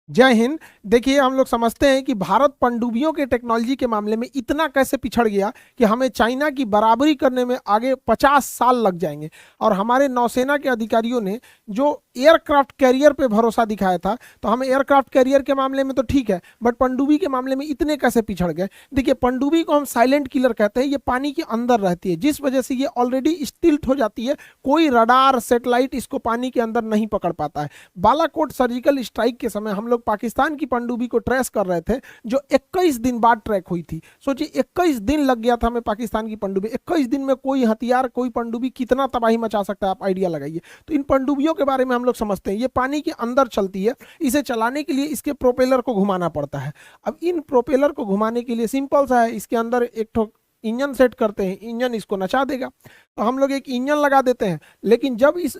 जय हिंद। देखिए, हम लोग समझते हैं कि भारत पनडुब्बियों के टेक्नोलॉजी के मामले में इतना कैसे पिछड़ गया कि हमें चाइना की बराबरी करने में आगे 50 साल लग जाएंगे। और हमारे नौसेना के अधिकारियों ने जो एयरक्राफ्ट कैरियर पे भरोसा दिखाया था, तो हमें एयरक्राफ्ट कैरियर के मामले में तो ठीक है, बट पनडुब्बी के मामले में इतने कैसे पिछड़ गए। देखिए, पनडुब्बी को हम साइलेंट किलर कहते हैं। ये पानी के अंदर रहती है, जिस वजह से ये ऑलरेडी स्टिल्ट हो जाती है। कोई रडार सेटेलाइट इसको पानी के अंदर नहीं पकड़ पाता है। बालाकोट सर्जिकल स्ट्राइक के समय हम लोग पाकिस्तान की पनडुब्बी को ट्रेस कर रहे थे, जो 21 दिन बाद ट्रैक हुई थी। सोचिए, 21 दिन लग गया था हमें पाकिस्तान की पनडुब्बी। 21 दिन में कोई हथियार, कोई पनडुब्बी कितना तबाही मचा सकता है, आप आइडिया लगाइए। तो इन पनडुब्बियों के बारे में हम लोग समझते हैं, ये पानी के अंदर चलती है। इसे चलाने के लिए इसके प्रोपेलर को घुमाना पड़ता है। अब इन प्रोपेलर को घुमाने के लिए सिंपल सा है, इसके अंदर एक ठो इंजन सेट करते हैं, इंजन इसको नचा देगा। तो हम लोग एक इंजन लगा देते हैं, लेकिन जब इस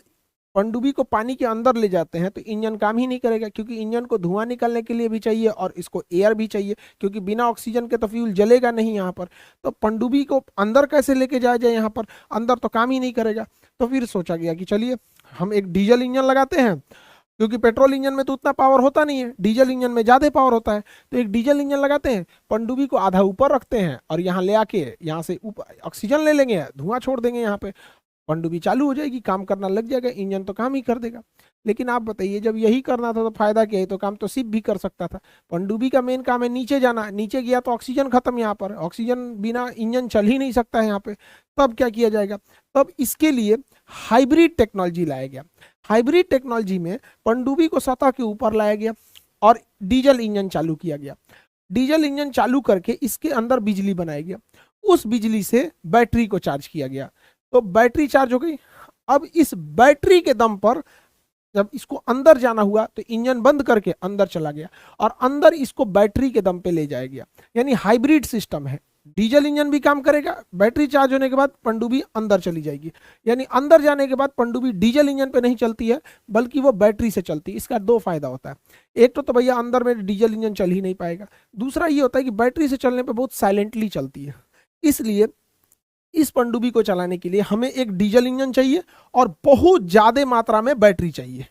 पनडुब्बी को पानी के अंदर ले जाते हैं तो इंजन काम ही नहीं करेगा, क्योंकि इंजन को धुआं निकलने के लिए भी चाहिए और इसको एयर भी चाहिए, क्योंकि बिना ऑक्सीजन के तो फ्यूल जलेगा नहीं यहाँ पर। तो पनडुब्बी को अंदर कैसे लेके जाया जाए, यहाँ पर अंदर तो काम ही नहीं करेगा। तो फिर सोचा गया कि चलिए हम एक डीजल इंजन लगाते हैं, क्योंकि पेट्रोल इंजन में तो उतना पावर होता नहीं है, डीजल इंजन में ज़्यादा पावर होता है। तो एक डीजल इंजन लगाते हैं, पनडुब्बी को आधा ऊपर रखते हैं और यहाँ ले आके यहाँ से ऊपर ऑक्सीजन ले लेंगे, धुआं छोड़ देंगे यहाँ पे, पनडुब्बी चालू हो जाएगी, काम करना लग जाएगा, इंजन तो काम ही कर देगा। लेकिन आप बताइए, जब यही करना था तो फायदा क्या है, तो काम तो शिप भी कर सकता था। पनडुब्बी का मेन काम है नीचे जाना, नीचे गया तो ऑक्सीजन खत्म, यहाँ पर ऑक्सीजन बिना इंजन चल ही नहीं सकता है यहाँ पे। तब क्या किया जाएगा, तब इसके लिए हाइब्रिड टेक्नोलॉजी लाया गया। हाइब्रिड टेक्नोलॉजी में पनडुब्बी को सतह के ऊपर लाया गया और डीजल इंजन चालू किया गया। डीजल इंजन चालू करके इसके अंदर बिजली बनाया गया, उस बिजली से बैटरी को चार्ज किया गया। तो बैटरी चार्ज हो गई। अब इस बैटरी के दम पर जब इसको अंदर जाना हुआ तो इंजन बंद करके अंदर चला गया और अंदर इसको बैटरी के दम पे ले जाया गया। यानी हाइब्रिड सिस्टम है, डीजल इंजन भी काम करेगा, बैटरी चार्ज होने के बाद पनडुब्बी अंदर चली जाएगी। यानी अंदर जाने के बाद पनडुब्बी डीजल इंजन पे नहीं चलती है, बल्कि वो बैटरी से चलती है। इसका दो फायदा होता है, एक तो भैया अंदर में डीजल इंजन चल ही नहीं पाएगा, दूसरा ये होता है कि बैटरी से चलने पर बहुत साइलेंटली चलती है। इसलिए इस पनडुब्बी को चलाने के लिए हमें एक डीजल इंजन चाहिए और बहुत ज्यादा मात्रा में बैटरी चाहिए।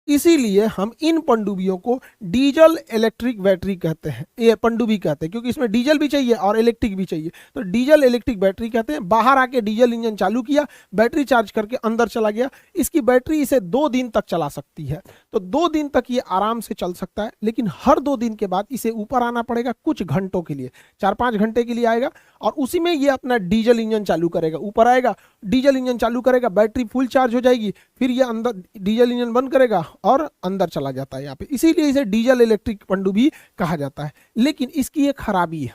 इसीलिए हम इन पनडुब्बियों को डीजल इलेक्ट्रिक बैटरी कहते हैं, ये पनडुब्बी कहते हैं, क्योंकि इसमें डीजल भी चाहिए और इलेक्ट्रिक भी चाहिए। तो डीजल इलेक्ट्रिक बैटरी कहते हैं। बाहर आके डीजल इंजन चालू किया, बैटरी चार्ज करके अंदर चला गया। इसकी बैटरी इसे 2 दिन तक चला सकती है। तो 2 दिन तक ये आराम से चल सकता है, लेकिन हर 2 दिन के बाद इसे ऊपर आना पड़ेगा कुछ घंटों के लिए, 4-5 घंटे के लिए आएगा और उसी में ये अपना डीजल इंजन चालू करेगा। ऊपर आएगा, डीजल इंजन चालू करेगा, बैटरी फुल चार्ज हो जाएगी, फिर ये अंदर डीजल इंजन बंद करेगा और अंदर चला जाता है यहाँ पे। इसीलिए इसे डीजल इलेक्ट्रिक पनडुब्बी कहा जाता है। लेकिन इसकी एक खराबी है,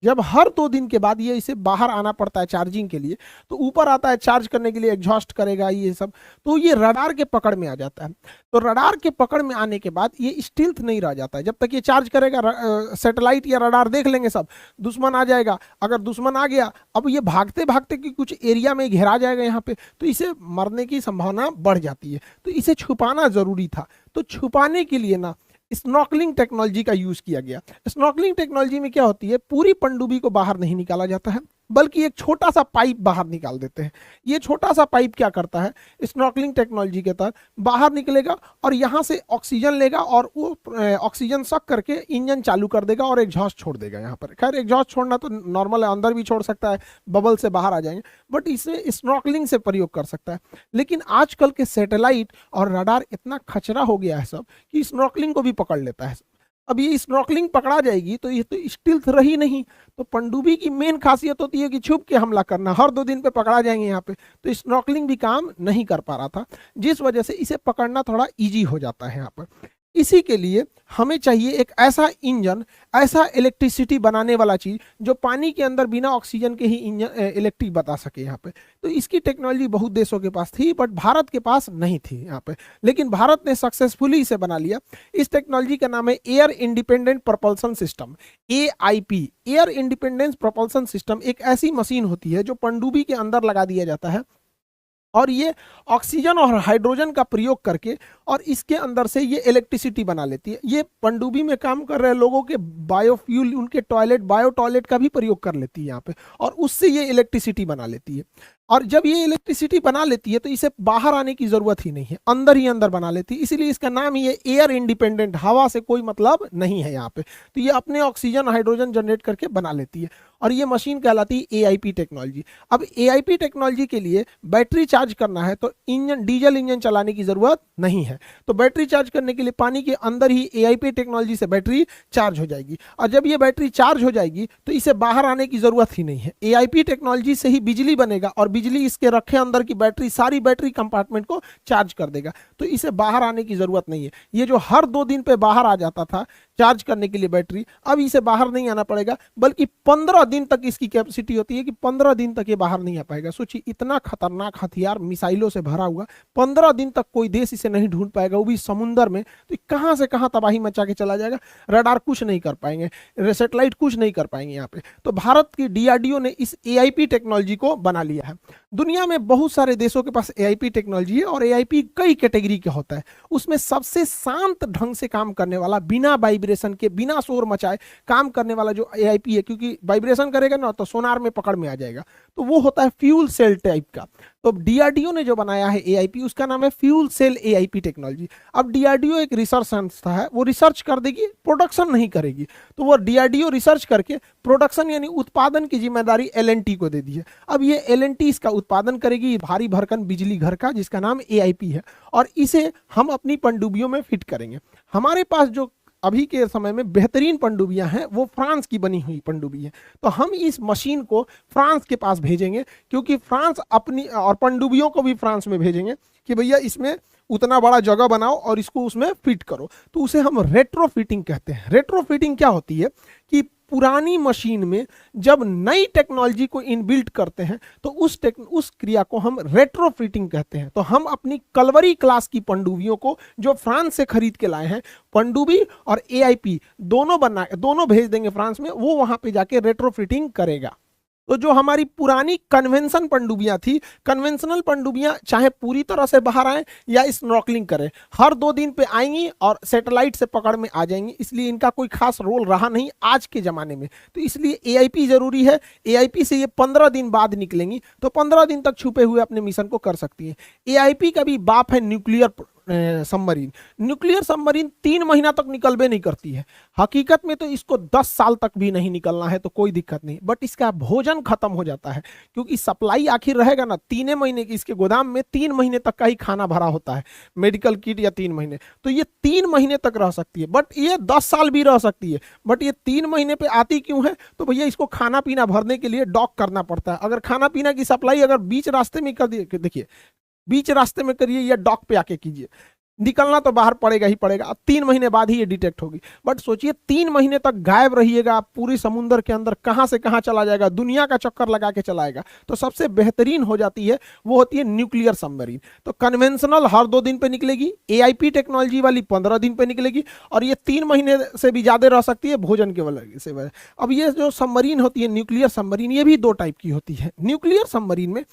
जब हर 2 दिन के बाद ये इसे बाहर आना पड़ता है चार्जिंग के लिए, तो ऊपर आता है चार्ज करने के लिए, एग्जॉस्ट करेगा ये सब, तो ये रडार के पकड़ में आ जाता है। तो रडार के पकड़ में आने के बाद ये स्टिल्थ नहीं रह जाता है। जब तक ये चार्ज करेगा, सैटेलाइट या रडार देख लेंगे सब, दुश्मन आ जाएगा। अगर दुश्मन आ गया, अब ये भागते भागते कि कुछ एरिया में घेरा जाएगा यहाँ पे, तो इसे मरने की संभावना बढ़ जाती है। तो इसे छुपाना जरूरी था। तो छुपाने के लिए ना स्नॉकलिंग टेक्नोलॉजी का यूज किया गया। स्नॉकलिंग टेक्नोलॉजी में क्या होती है, पूरी पनडुब्बी को बाहर नहीं निकाला जाता है, बल्कि एक छोटा सा पाइप बाहर निकाल देते हैं। ये छोटा सा पाइप क्या करता है, स्नॉकलिंग टेक्नोलॉजी के तहत बाहर निकलेगा और यहाँ से ऑक्सीजन लेगा और वो ऑक्सीजन सक करके इंजन चालू कर देगा और एग्जॉस्ट छोड़ देगा यहाँ पर। खैर, एग्जॉस्ट छोड़ना तो नॉर्मल है, अंदर भी छोड़ सकता है, बबल से बाहर आ जाएंगे, बट इसे स्नॉकलिंग से प्रयोग कर सकता है। लेकिन आजकल के सैटेलाइट और रडार इतना खचरा हो गया है सब कि स्नॉकलिंग को भी पकड़ लेता है। अब ये स्नॉकलिंग पकड़ा जाएगी तो ये तो स्टिल्थ रही नहीं। तो पनडुब्बी की मेन खासियत होती है कि छुप के हमला करना, हर 2 दिन पे पकड़ा जाएंगे यहाँ पे। तो स्नॉकलिंग भी काम नहीं कर पा रहा था, जिस वजह से इसे पकड़ना थोड़ा इजी हो जाता है यहाँ पर। इसी के लिए हमें चाहिए एक ऐसा इंजन, ऐसा इलेक्ट्रिसिटी बनाने वाला चीज जो पानी के अंदर बिना ऑक्सीजन के ही इंजन इलेक्ट्रिक बता सके यहाँ पे। तो इसकी टेक्नोलॉजी बहुत देशों के पास थी, बट भारत के पास नहीं थी यहाँ पे। लेकिन भारत ने सक्सेसफुली इसे बना लिया। इस टेक्नोलॉजी का नाम है air independent propulsion system, AIP। Air independence propulsion system एक ऐसी मशीन होती है जो पनडुब्बी के अंदर लगा दिया जाता है और ये ऑक्सीजन और हाइड्रोजन का प्रयोग करके और इसके अंदर से ये इलेक्ट्रिसिटी बना लेती है। ये पनडुब्बी में काम कर रहे लोगों के बायोफ्यूल, उनके टॉयलेट, बायो टॉयलेट का भी प्रयोग कर लेती है यहाँ पे, और उससे ये इलेक्ट्रिसिटी बना लेती है। और जब ये इलेक्ट्रिसिटी बना लेती है तो इसे बाहर आने की जरूरत ही नहीं है, अंदर ही अंदर बना लेती है, इसीलिए इसका नाम ही है एयर इंडिपेंडेंट, हवा से कोई मतलब नहीं है यहाँ पे। तो ये अपने ऑक्सीजन हाइड्रोजन जनरेट करके बना लेती है और ये मशीन कहलाती है एआईपी टेक्नोलॉजी। अब एआईपी टेक्नोलॉजी के लिए बैटरी चार्ज करना है तो इंजन, डीजल इंजन चलाने की जरूरत नहीं है। तो बैटरी चार्ज करने के लिए पानी के अंदर ही एआईपी टेक्नोलॉजी से बैटरी चार्ज हो जाएगी और जब ये बैटरी चार्ज हो जाएगी तो इसे बाहर आने की जरूरत ही नहीं है। एआईपी टेक्नोलॉजी से ही बिजली बनेगा और बिजली इसके रखे अंदर की बैटरी, सारी बैटरी कंपार्टमेंट को चार्ज कर देगा, तो इसे बाहर आने की जरूरत नहीं है। ये जो हर 2 दिन पे बाहर आ जाता था चार्ज करने के लिए बैटरी, अब इसे बाहर नहीं आना पड़ेगा, बल्कि 15 दिन तक इसकी कैपेसिटी होती है कि 15 दिन तक ये बाहर नहीं आ पाएगा। सोचिए, इतना खतरनाक हथियार मिसाइलों से भरा हुआ, 15 दिन तक कोई देश इसे नहीं ढूंढ पाएगा, वो भी समुद्र में, तो कहां से कहां तबाही मचा के चला जाएगा। रडार कुछ नहीं कर पाएंगे, सैटेलाइट कुछ नहीं कर पाएंगे यहाँ पे। तो भारत की डीआरडीओ ने इस एआईपी टेक्नोलॉजी को बना लिया है। दुनिया में बहुत सारे देशों के पास एआईपी टेक्नोलॉजी है और एआईपी कई कैटेगरी का होता है। उसमें सबसे शांत ढंग से काम करने वाला, बिना वाइब्रेशन के, बिना शोर मचाए काम करने वाला जो एआईपी है, क्योंकि वाइब्रेशन करेगा ना तो सोनार में पकड़ में आ जाएगा, तो वो होता है फ्यूल सेल टाइप का। तो डीआरडीओ ने जो बनाया है एआईपी, उसका नाम है फ्यूल सेल एआईपी टेक्नोलॉजी। अब डीआरडीओ एक रिसर्च संस्था है, वो रिसर्च कर देगी, प्रोडक्शन नहीं करेगी। तो वो डीआरडीओ रिसर्च करके प्रोडक्शन यानी उत्पादन की जिम्मेदारी एलएनटी को दे दी है। अब ये एलएनटी इसका उत्पादन करेगी, भारी भरकम बिजली घर का, जिसका नाम एआईपी है, और इसे हम अपनी पनडुब्बियों में फिट करेंगे। हमारे पास जो अभी के समय में बेहतरीन पनडुब्बियां हैं वो फ्रांस की बनी हुई पनडुब्बी है। तो हम इस मशीन को फ्रांस के पास भेजेंगे, क्योंकि फ्रांस अपनी, और पनडुब्बियों को भी फ्रांस में भेजेंगे कि भैया इसमें उतना बड़ा जगह बनाओ और इसको उसमें फिट करो। तो उसे हम रेट्रोफिटिंग कहते हैं। रेट्रोफिटिंग क्या होती है कि पुरानी मशीन में जब नई टेक्नोलॉजी को इनबिल्ट करते हैं तो उस क्रिया को हम रेट्रोफिटिंग कहते हैं। तो हम अपनी कलवरी क्लास की पनडुब्बियों को जो फ्रांस से खरीद के लाए हैं, पनडुब्बी और एआईपी दोनों भेज देंगे फ्रांस में, वो वहां पे जाके रेट्रोफिटिंग करेगा। तो जो हमारी पुरानी कन्वेंशन पनडुब्बियां थी, कन्वेंशनल पनडुब्बियां चाहे पूरी तरह से बाहर आए या स्नॉर्कलिंग करें, हर 2 दिन पे आएंगी और सैटेलाइट से पकड़ में आ जाएंगी, इसलिए इनका कोई खास रोल रहा नहीं आज के जमाने में। तो इसलिए एआईपी जरूरी है। एआईपी से ये 15 दिन बाद निकलेंगी, तो 15 दिन तक छुपे हुए अपने मिशन को कर सकती है। एआईपी का भी बाप है न्यूक्लियर सबमरीन। न्यूक्लियर सबमरीन 3 महीना तक निकलबे नहीं करती है। हकीकत में तो इसको 10 साल तक भी नहीं निकलना है तो कोई दिक्कत नहीं, बट इसका भोजन खत्म हो जाता है, क्योंकि सप्लाई आखिर रहेगा ना 3 महीने की। इसके गोदाम में 3 महीने तक का ही खाना भरा होता है, मेडिकल किट, या 3 महीने। तो ये 3 महीने तक रह सकती है, बट ये 10 साल भी रह सकती है। बट ये 3 महीने पे आती क्यों है? तो भैया इसको खाना पीना भरने के लिए डॉक करना पड़ता है। अगर खाना पीना की सप्लाई अगर बीच रास्ते में कर दिए, देखिए बीच रास्ते में करिए या डॉक पे आके कीजिए, निकलना तो बाहर पड़ेगा ही पड़ेगा। अब 3 महीने बाद ही ये डिटेक्ट होगी। बट सोचिए 3 महीने तक गायब रहिएगा, पूरी समुद्र के अंदर कहां से कहां चला जाएगा, दुनिया का चक्कर लगा के चलाएगा। तो सबसे बेहतरीन हो जाती है वो होती है न्यूक्लियर सबमरीन। तो कन्वेंशनल हर 2 दिन पे निकलेगी, एआईपी टेक्नोलॉजी वाली 15 दिन पे निकलेगी, और ये 3 महीने से भी ज्यादा रह सकती है भोजन के वजह से। अब ये जो सबमरीन होती है न्यूक्लियर सबमरीन, ये भी 2 टाइप की होती है। न्यूक्लियर सबमरीन में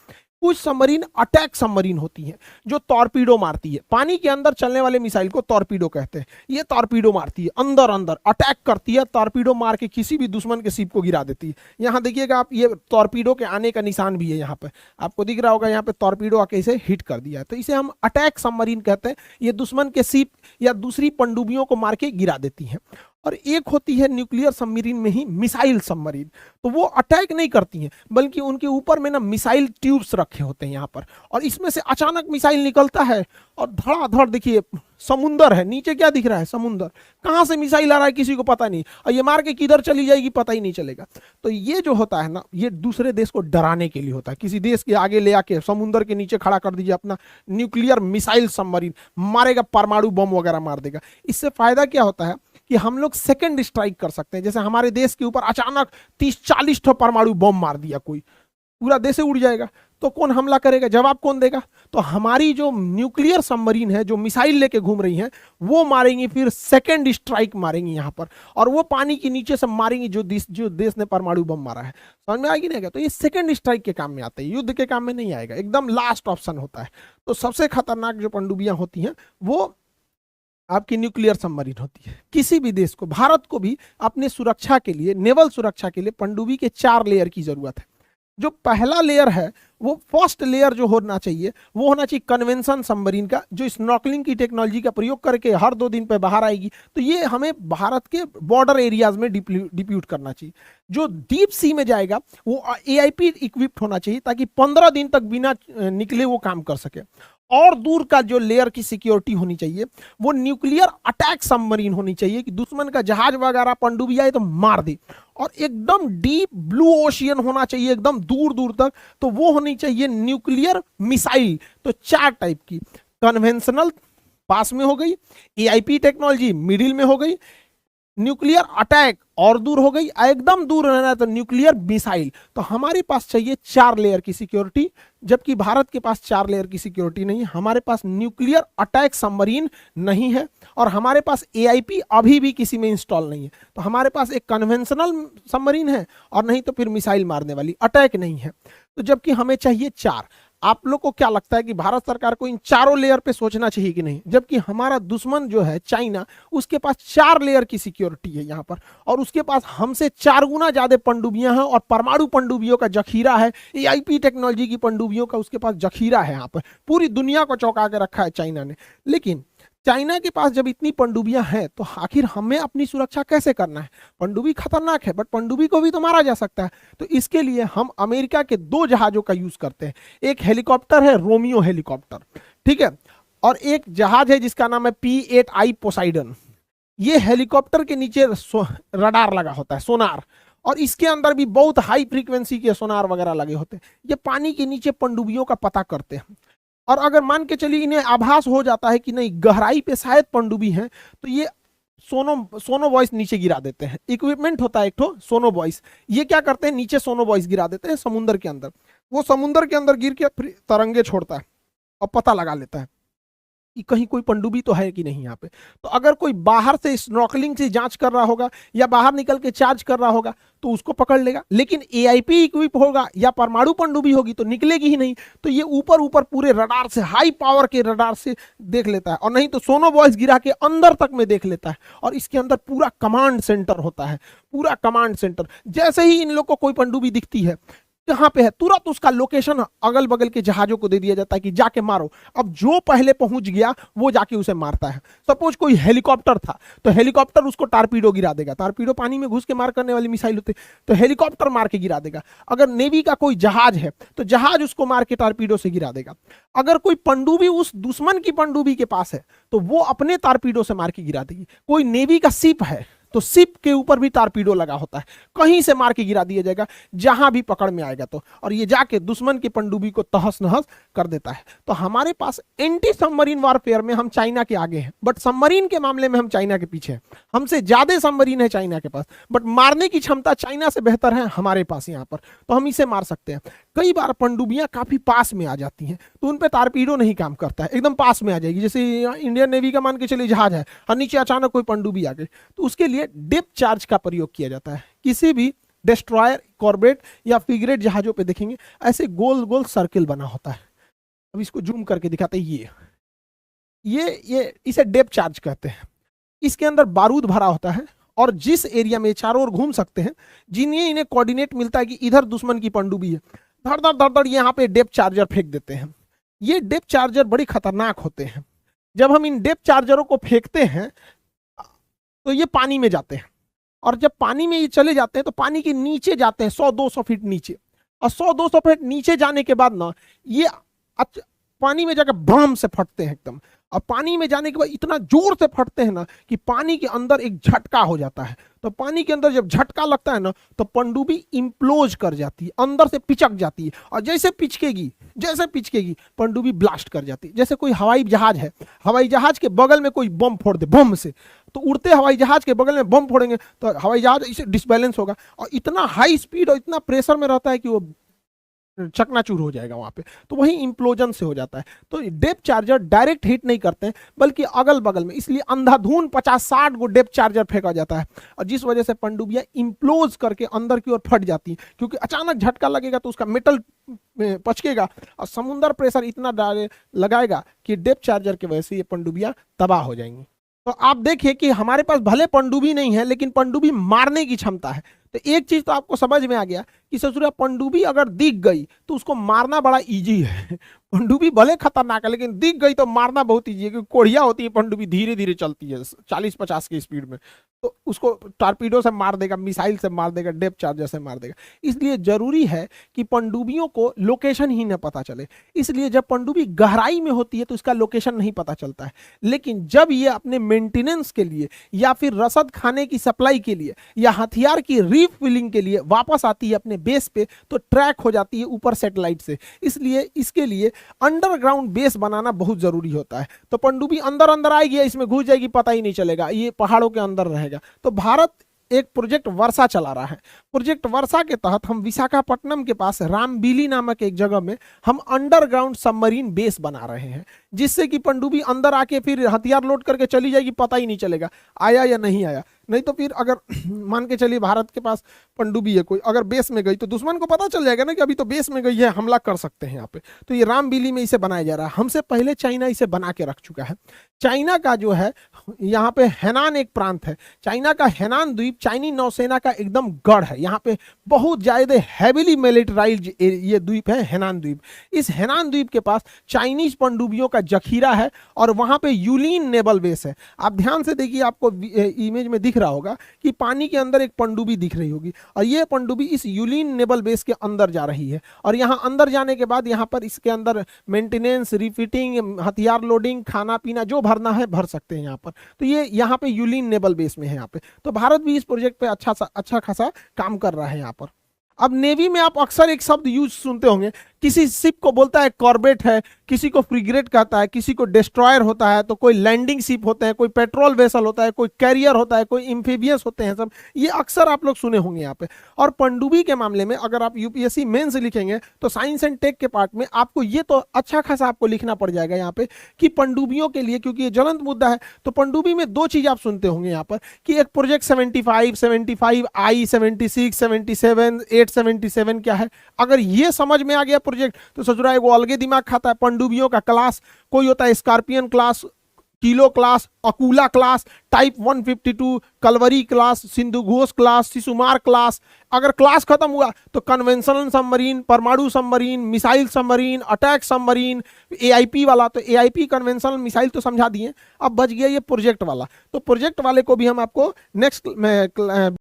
कुछ सबमरीन अटैक सबमरीन होती हैं जो टॉर्पीडो मारती है। पानी के अंदर चलने वाले मिसाइल को टॉर्पीडो कहते हैं। ये टॉर्पीडो मारती है, अंदर अंदर अटैक करती है, टॉर्पीडो मार के किसी भी दुश्मन के शिप को गिरा देती है। यहाँ देखिएगा आप, ये टॉर्पीडो के आने का निशान भी है, यहाँ पे आपको दिख रहा होगा, यहाँ पे टॉर्पीडो आके इसे हिट कर दिया है। तो इसे हम अटैक सबमरीन कहते हैं। ये दुश्मन के शिप या दूसरी पनडुब्बियों को मार के गिरा देती हैं। और एक होती है न्यूक्लियर सबमरीन में ही मिसाइल सबमरीन। तो वो अटैक नहीं करती हैं, बल्कि उनके ऊपर में ना मिसाइल ट्यूब्स रखे होते हैं यहाँ पर, और इसमें से अचानक मिसाइल निकलता है और धड़ाधड़, देखिए समुंदर है नीचे, क्या दिख रहा है? समुंदर। कहाँ से मिसाइल आ रहा है किसी को पता नहीं, और ये मार के किधर चली जाएगी पता ही नहीं चलेगा। तो ये जो होता है ना, ये दूसरे देश को डराने के लिए होता है। किसी देश के आगे ले आके समुंदर के नीचे खड़ा कर दीजिए अपना न्यूक्लियर मिसाइल सबमरीन, मारेगा, परमाणु बम वगैरह मार देगा। इससे फायदा क्या होता है कि हम लोग सेकंड स्ट्राइक कर सकते हैं। जैसे हमारे देश के ऊपर अचानक 30-40 ठो परमाणु बम मार दिया कोई, पूरा देश से उड़ जाएगा, तो कौन हमला करेगा? जवाब कौन देगा? तो हमारी जो न्यूक्लियर सबमरीन है, जो मिसाइल लेके घूम रही हैं, वो मारेंगी, फिर सेकंड स्ट्राइक मारेंगी यहाँ पर, और वो पानी के नीचे से मारेंगी जो देश ने परमाणु बम मारा है। समझ में आएगी ना? तो ये सेकंड स्ट्राइक के काम में आता है, युद्ध के काम में नहीं आएगा, एकदम लास्ट ऑप्शन होता है। तो सबसे खतरनाक जो पनडुब्बियां होती हैं वो आपकी न्यूक्लियर सबमरीन होती है। किसी भी देश को, भारत को भी अपने सुरक्षा के लिए, नेवल सुरक्षा के लिए पनडुब्बी के 4 लेयर की जरूरत है। जो पहला लेयर है वो फर्स्ट लेयर जो होना चाहिए वो होना चाहिए कन्वेंशन सबमरीन का, जो स्नॉर्कलिंग की टेक्नोलॉजी का प्रयोग करके हर 2 दिन पे बाहर आएगी। तो ये हमें भारत के बॉर्डर एरियाज में डिप्यूट करना चाहिए। जो डीप सी में जाएगा वो एआईपी इक्विप्ड होना चाहिए ताकि 15 दिन तक बिना निकले वो काम कर सके। और दूर का जो लेयर की सिक्योरिटी होनी चाहिए वो न्यूक्लियर अटैक सबमरीन होनी चाहिए कि दुश्मन का जहाज वगैरह पनडुब्बी आए तो मार दे। और एकदम डीप ब्लू ओशियन होना चाहिए एकदम दूर दूर तक, तो वो होनी चाहिए न्यूक्लियर मिसाइल। तो 4 टाइप की, कन्वेंशनल पास में हो गई, एआईपी टेक्नोलॉजी मिडिल में हो गई, न्यूक्लियर अटैक और दूर हो गई, एकदम दूर रहना है तो न्यूक्लियर मिसाइल। तो हमारे पास चाहिए 4 लेयर की सिक्योरिटी, जबकि भारत के पास 4 लेयर की सिक्योरिटी नहीं है। हमारे पास न्यूक्लियर अटैक सबमरीन नहीं है और हमारे पास एआईपी अभी भी किसी में इंस्टॉल नहीं है। तो हमारे पास एक कन्वेंशनल सबमरीन है और नहीं तो फिर मिसाइल मारने वाली, अटैक नहीं है। तो जबकि हमें चाहिए 4। आप लोग को क्या लगता है कि भारत सरकार को इन चारों लेयर पे सोचना चाहिए कि नहीं? जबकि हमारा दुश्मन जो है चाइना, उसके पास 4 लेयर की सिक्योरिटी है यहाँ पर, और उसके पास हमसे 4 गुना ज्यादा पनडुब्बियां हैं और परमाणु पनडुब्बियों का जखीरा है, एआईपी टेक्नोलॉजी की पनडुब्बियों का उसके पास जखीरा है। यहाँ पर पूरी दुनिया को चौंका के रखा है चाइना ने। लेकिन चाइना के पास जब इतनी पनडुब्बियां हैं तो आखिर हमें अपनी सुरक्षा कैसे करना है? पनडुब्बी खतरनाक है बट पनडुब्बी को भी तो मारा जा सकता है। तो इसके लिए हम अमेरिका के 2 जहाजों का यूज करते हैं। एक हेलीकॉप्टर है रोमियो हेलीकॉप्टर, ठीक है, और एक जहाज है जिसका नाम है P8I पोसाइडन। ये हेलीकॉप्टर के नीचे रडार लगा होता है, सोनार, और इसके अंदर भी बहुत हाई फ्रीक्वेंसी के सोनार वगैरह लगे होते हैं। ये पानी के नीचे पनडुब्बियों का पता करते हैं। और अगर मान के चलिए इन्हें आभास हो जाता है कि नहीं गहराई पे शायद पनडुब्बी है, तो ये सोनो वॉइस नीचे गिरा देते हैं। इक्विपमेंट होता है एक तो सोनो वॉइस, ये क्या करते हैं नीचे सोनो वॉइस गिरा देते हैं समुद्र के अंदर। वो समुद्र के अंदर गिर के तरंगे छोड़ता है और पता लगा लेता है कि कहीं कोई पनडुब्बी तो है कि नहीं यहाँ पे। तो अगर कोई बाहर से स्नॉर्कलिंग से जांच कर रहा होगा या बाहर निकल के चार्ज कर रहा होगा तो उसको पकड़ लेगा। लेकिन एआईपी इक्विप होगा या परमाणु पनडुब्बी होगी तो निकलेगी ही नहीं। तो ये ऊपर ऊपर पूरे रडार से, हाई पावर के रडार से देख लेता है, और नहीं तो सोनो वॉइस गिरा के अंदर तक में देख लेता है। और इसके अंदर पूरा कमांड सेंटर होता है, पूरा कमांड सेंटर। जैसे ही इन लोग को कोई पनडुब्बी दिखती है कहां पे है, तुरंत उसका लोकेशन अगल बगल के जहाजों को दे दिया जाता है कि जाके मारो। अब जो पहले पहुंच गया वो जाके उसे मारता है। सपोज कोई हेलीकॉप्टर था तो हेलीकॉप्टर उसको टारपीडो गिरा देगा। टारपीडो पानी में घुस के मार करने वाली मिसाइल होती है, तो हेलीकॉप्टर मार के गिरा देगा। अगर नेवी का कोई जहाज है तो जहाज उसको मार के टारपीडो से गिरा देगा। अगर कोई पनडुब्बी उस दुश्मन की पनडुब्बी के पास है तो वो अपने टारपीडो से मार के गिरा देगी। कोई नेवी का शिप है तो शिप के ऊपर भी टारपीडो लगा होता है, कहीं से मार के गिरा दिया जाएगा जहां भी पकड़ में आएगा तो, और ये जाके दुश्मन की पनडुब्बी को तहस नहस कर देता है। तो हमारे पास एंटी सबमरीन वारफेयर में हम चाइना के आगे हैं, बट सबमरीन के मामले में हम चाइना के पीछे हैं। हमसे ज्यादा सबमरीन है चाइना के पास, बट मारने की क्षमता चाइना से बेहतर है हमारे पास यहाँ पर, तो हम इसे मार सकते हैं। कई बार पनडुब्बियां काफी पास में आ जाती हैं तो उन पे टारपीडो नहीं काम करता है, एकदम पास में आ जाएगी। जैसे इंडियन नेवी का मान के चलिए जहाज है और नीचे अचानक कोई पनडुब्बी आ गई, तो उसके लिए डेप्थ चार्ज का प्रयोग किया जाता है। किसी भी डिस्ट्रॉयर, कॉर्बेट या फ्रिगेट जहाजों पे देखेंगे ऐसे गोल गोल सर्किल बना होता है। अब इसको जूम करके दिखाते हैं, ये इसे डेप्थ चार्ज कहते हैं। इसके अंदर बारूद भरा होता है और जिस एरिया में चारों ओर घूम सकते हैं, जिन्हें इन्हें कोऑर्डिनेट मिलता है कि इधर दुश्मन की पनडुब्बी है, धड़ धड़ धड़ धड़ यहाँ पे डेप्थ चार्जर फेंक देते हैं। ये डेप्थ चार्जर बड़ी खतरनाक होते हैं। जब हम इन डेप्थ चार्जरों को फेंकते हैं तो ये पानी में जाते हैं, और जब पानी में ये चले जाते हैं तो पानी के नीचे जाते हैं 100-200 फीट नीचे, और 100-200 फीट नीचे जाने के बाद ना ये पानी में जाकर बम से फटते हैं एकदम। और पानी में जाने के बाद इतना जोर से फटते हैं ना कि पानी के अंदर एक झटका हो जाता है। तो पानी के अंदर जब झटका लगता है ना तो पनडुब्बी इम्प्लोज कर जाती है, अंदर से पिचक जाती है, और जैसे पिचकेगी पनडुब्बी ब्लास्ट कर जाती है। जैसे कोई हवाई जहाज है, हवाई जहाज के बगल में कोई बम फोड़ दे बम से, तो उड़ते हवाई जहाज के बगल में बम फोड़ेंगे तो हवाई जहाज इसे डिसबैलेंस होगा, और इतना हाई स्पीड और इतना प्रेशर में रहता है कि वो चकनाचूर हो जाएगा वहां पे, तो वही इंप्लोजन से हो जाता है। तो डेप्थ चार्जर डायरेक्ट हिट नहीं करते हैं बल्कि अगल बगल में, इसलिए अंधाधुन 50-60 गो डेप्थ चार्जर फेंका जाता है, और जिस वजह से पनडुब्बियां इंप्लोज करके अंदर की ओर फट जाती हैं, क्योंकि अचानक झटका लगेगा तो उसका मेटल पचकेगा और समुद्र प्रेशर इतना लगाएगा कि डेप्थ चार्जर की वजह से ये पनडुब्बियां तबाह हो जाएंगी। तो आप देखिए कि हमारे पास भले पनडुब्बी नहीं है लेकिन पनडुब्बी मारने की क्षमता है। तो एक चीज तो आपको समझ में आ गया कि ससुरा पनडुब्बी अगर दिख गई तो उसको मारना बड़ा इजी है। पनडुब्बी भले खतरनाक है लेकिन दिख गई तो मारना बहुत इजी है, क्योंकि कोढ़िया होती है पनडुब्बी, धीरे धीरे चलती है 40-50 की स्पीड में, तो उसको टारपीडो से मार देगा, मिसाइल से मार देगा, डेप्थ चार्जर से मार देगा। इसलिए जरूरी है कि पनडुब्बियों को लोकेशन ही न पता चले। इसलिए जब पनडुब्बी गहराई में होती है तो इसका लोकेशन नहीं पता चलता है, लेकिन जब ये अपने मेंटेनेंस के लिए या फिर रसद खाने की सप्लाई के लिए या हथियार की रीफिलिंग के लिए वापस आती है अपने बेस पे, तो ट्रैक हो जाती है ऊपर सैटेलाइट से। इसलिए इसके लिए अंडरग्राउंड बेस बनाना बहुत जरूरी होता है। तो पनडुब्बी अंदर अंदर आएगी, इसमें घुस जाएगी, पता ही नहीं चलेगा, ये पहाड़ों के अंदर रहेगा। तो भारत एक प्रोजेक्ट वर्षा चला रहा है। प्रोजेक्ट वर्षा के तहत हम विशाखापट्टनम के पास रामबिली नामक एक जगह में हम अंडरग्राउंड सबमरीन बेस बना रहे हैं, जिससे कि पनडुब्बी अंदर आके फिर हथियार लोड करके चली जाएगी, पता ही नहीं चलेगा आया या नहीं आया। नहीं तो फिर अगर मान के चलिए भारत के पास पनडुब्बी है कोई, अगर बेस में गई तो दुश्मन को पता चल जाएगा ना कि अभी तो बेस में गई है, हमला कर सकते हैं यहाँ पे। तो ये रामबिली में इसे बनाया जा रहा है। हमसे पहले चाइना इसे बना के रख चुका है। चाइना का जो है यहाँ पे हैनान एक प्रांत है, चाइना का हैनान द्वीप चाइनी नौसेना का एकदम गढ़ है। यहाँ पे बहुत ज्यादा हैविली मिलिटराइज्ड ये द्वीप है हैनान द्वीप। इस हैनान द्वीप के पास चाइनीज पनडुब्बियों का जखीरा है और वहां पे यूलिन नेवल बेस है। आप ध्यान से देखिए, आपको इमेज में दिख रहा होगा कि पानी के अंदर एक पनडुब्बी दिख रही होगी और ये पनडुब्बी इस यूलिन नेवल बेस के अंदर जा रही है। और यहाँ अंदर जाने के बाद यहाँ पर इसके अंदर मेंटेनेंस, रिफिटिंग, हथियार लोडिंग, खाना पीना जो भरना है भर सकते हैं यहाँ पर। तो ये यहाँ पे यूलिन नेवल बेस में है यहाँ पे। तो भारत भी इस प्रोजेक्ट पे अच्छा खासा काम कर रहा है यहाँ पर। अब नेवी में आप अक्सर एक शब्द यूज सुनते होंगे, किसी शिप को बोलता है कॉर्बेट है, किसी को फ्रिगेट कहता है, किसी को डिस्ट्रॉयर होता है, तो कोई लैंडिंग शिप होते हैं, कोई पेट्रोल वेसल होता है, कोई कैरियर होता है, कोई एम्फीबियस होते हैं। सब ये अक्सर आप लोग सुने होंगे यहाँ पे। और पनडुब्बी के मामले में अगर आप यूपीएससी मेंस लिखेंगे तो साइंस एंड टेक के पार्ट में आपको ये तो अच्छा खासा आपको लिखना पड़ जाएगा यहाँ पे कि पनडुब्बियों के लिए, क्योंकि ये ज्वलंत मुद्दा है, तो पनडुब्बी में दो चीज आप सुनते होंगे यहाँ पर कि एक प्रोजेक्ट 75 आई 76 77 877 क्या है। अगर ये समझ में आ गया प्रोजेक्ट तो सोच रहा है वो अलगे दिमाग खाता है। पनडुब्बियों का क्लास कोई होता है Scorpene class, Kilo class, Akula class, type 152, Kalvari class, Sindhu Ghosh class, Shishumar class. अगर क्लास खत्म हुआ तो कन्वेंशनल सबमरीन, परमाणु submarine, missile submarine, attack submarine, AIP वाला। तो एआईपी कन्वेंशनल मिसाइल तो समझा दिए, अब बच गया ये प्रोजेक्ट वाला। तो प्रोजेक्ट वाले को भी हम आपको नेक्स्ट में